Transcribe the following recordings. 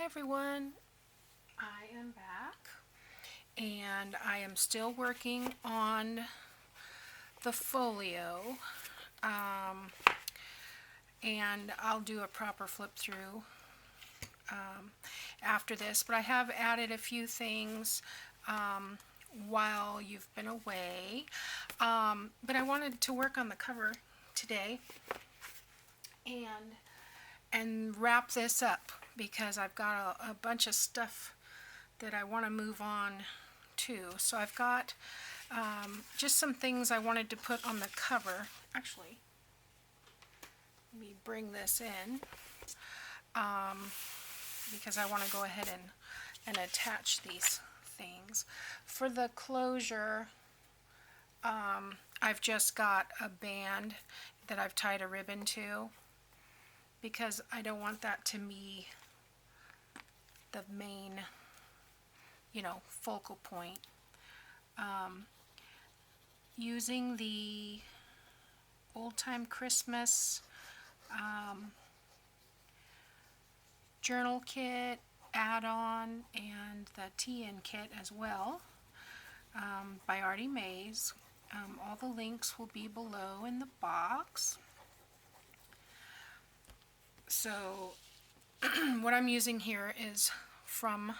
Hi everyone, I am back and I am still working on the folio, um, and I'll do a proper flip through after this, but I have added a few things while you've been away, but I wanted to work on the cover today and wrap this up because I've got a bunch of stuff that I want to move on to. So I've got just some things I wanted to put on the cover. Actually, let me bring this in because I want to go ahead and attach these things. For the closure, I've just got a band that I've tied a ribbon to because I don't want that to be the main, focal point. Using the Old Time Christmas journal kit, add-on, and the tea-in kit as well by Artie Mays. All the links will be below in the box. So what I'm using here is from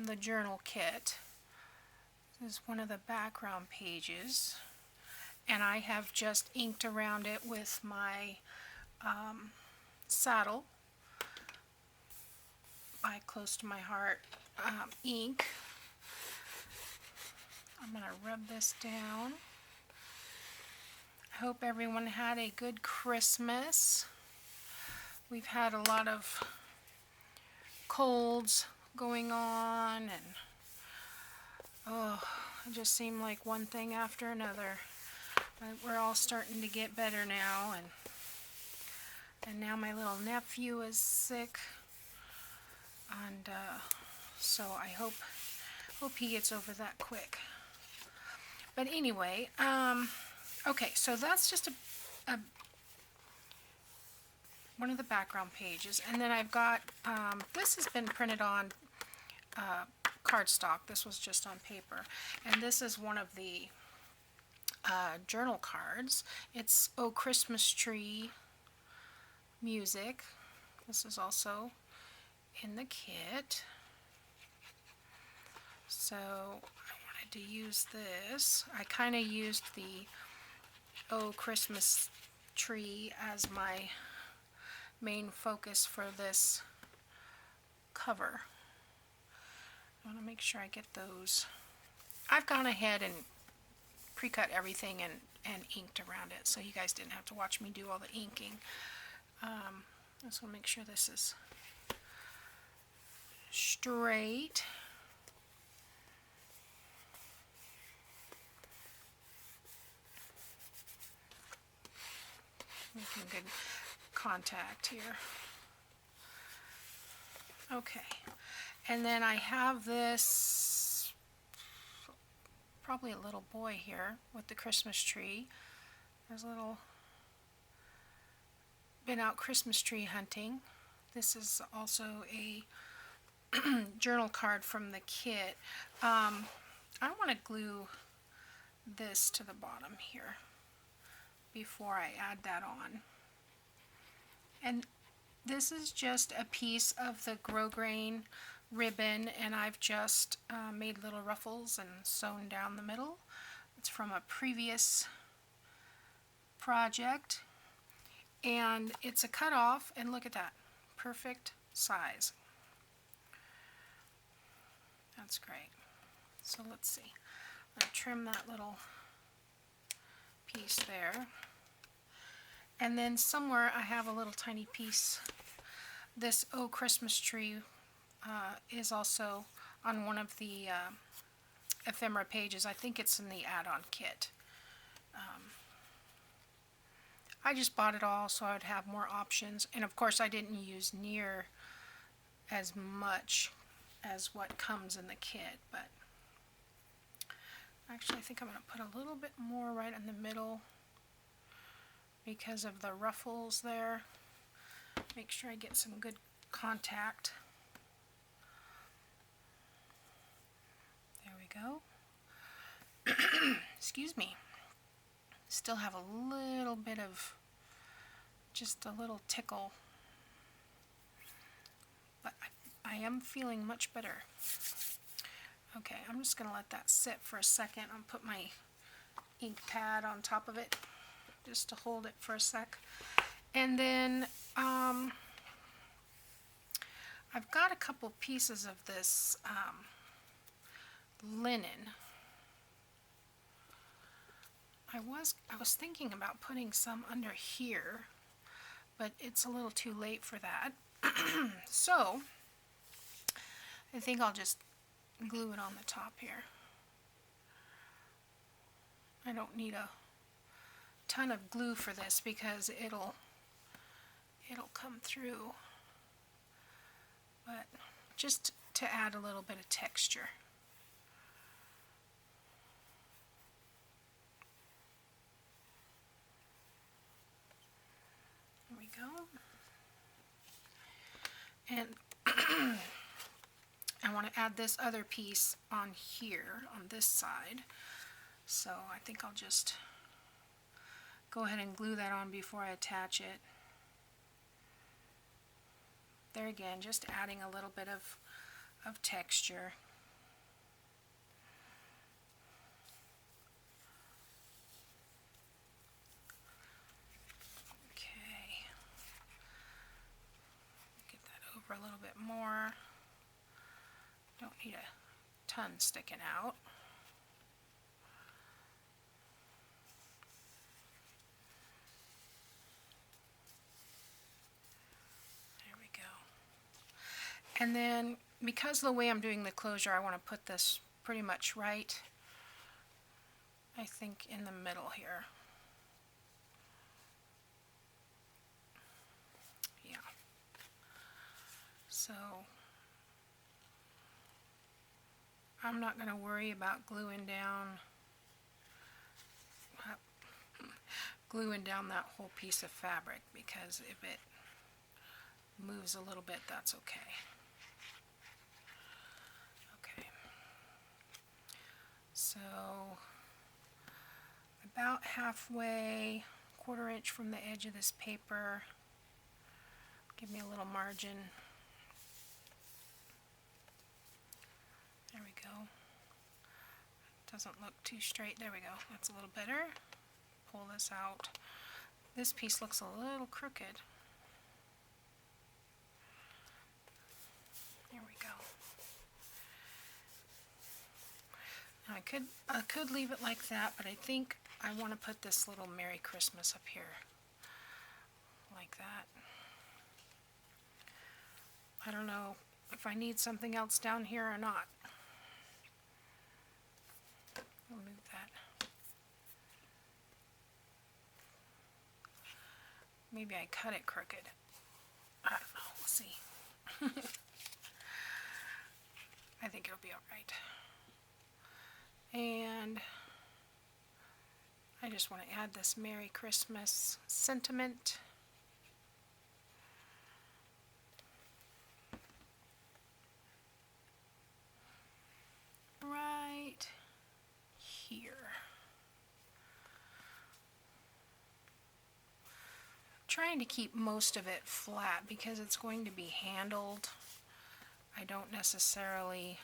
the journal kit. This is one of the background pages, and I have just inked around it with my saddle by Close to My Heart ink. I'm going to rub this down. I hope everyone had a good Christmas. We've had a lot of colds going on, and it just seemed like one thing after another. But we're all starting to get better now, and now my little nephew is sick, and so I hope he gets over that quick. But anyway, okay, so that's just a one of the background pages, and then I've got this has been printed on cardstock. This was just on paper, and this is one of the journal cards. It's Oh Christmas Tree music. This is also in the kit. So I wanted to use this. I kind of used the Oh Christmas Tree as my main focus for this cover. I want to make sure I get those. I've gone ahead and pre-cut everything and inked around it, so you guys didn't have to watch me do all the inking. I just want to make sure this is straight. Making good contact here. Okay, and then I have this, probably a little boy here with the Christmas tree. There's a little, been out Christmas tree hunting. This is also a journal card from the kit. I want to glue this to the bottom here before I add that on. And this is just a piece of the grosgrain ribbon, and I've just made little ruffles and sewn down the middle. It's from a previous project, and it's a cutoff, and look at that, perfect size. That's great. So let's see, I'm going to trim that little piece there. And then somewhere I have a little tiny piece. This Oh Christmas Tree is also on one of the ephemera pages. I think it's in the add-on kit. I just bought it all so I would have more options. And of course I didn't use near as much as what comes in the kit. But actually I think I'm going to put a little bit more right in the middle because of the ruffles there. Make sure I get some good contact. There we go. Excuse me. Still have a little bit of, just a little tickle, but I am feeling much better. Okay, I'm just going to let that sit for a second. I'll put my ink pad on top of it just to hold it for a sec. And then I've got a couple pieces of this linen. I was thinking about putting some under here, but it's a little too late for that. So I think I'll just glue it on the top here. I don't need a ton of glue for this because it'll come through, but just to add a little bit of texture. There we go. And I want to add this other piece on here, on this side. So I think I'll just go ahead and glue that on before I attach it. There again, just adding a little bit of texture. Okay. Get that over a little bit more. Don't need a ton sticking out. And then, because of the way I'm doing the closure, I want to put this pretty much right, I think, in the middle here. Yeah. So, I'm not going to worry about gluing down that whole piece of fabric, because if it moves a little bit, that's okay. So about halfway, 1/4 inch from the edge of this paper, give me a little margin. There we go. Doesn't look too straight. There we go. That's a little better. Pull this out. This piece looks a little crooked. There we go. I could leave it like that, but I think I want to put this little Merry Christmas up here, like that. I don't know if I need something else down here or not. I'll move that. Maybe I cut it crooked. I don't know. We'll see. I think it'll be alright. And I just want to add this Merry Christmas sentiment. Right here. Trying to keep most of it flat because it's going to be handled. I don't necessarily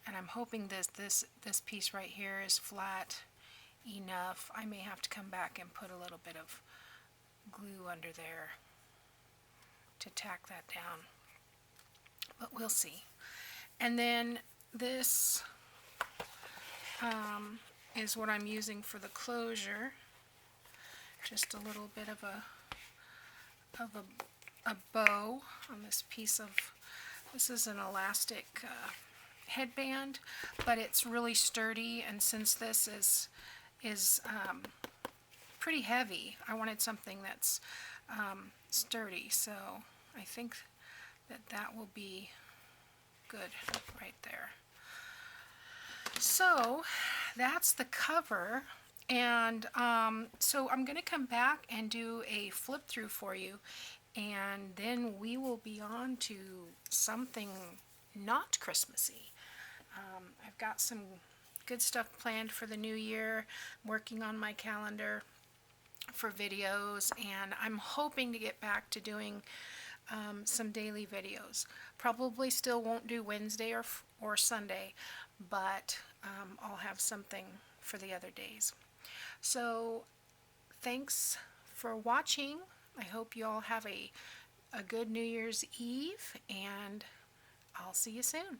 and I'm hoping this piece right here is flat enough. I may have to come back and put a little bit of glue under there to tack that down, but we'll see. And then this is what I'm using for the closure. Just a little bit of a bow on this piece of, this is an elastic headband, but it's really sturdy, and since this is pretty heavy, I wanted something that's sturdy, so I think that will be good right there. So that's the cover, And so I'm going to come back and do a flip through for you, and then we will be on to something not Christmassy. I've got some good stuff planned for the new year, working on my calendar for videos, and I'm hoping to get back to doing some daily videos. Probably still won't do Wednesday or Sunday, but I'll have something for the other days. So thanks for watching. I hope you all have a good New Year's Eve, and I'll see you soon.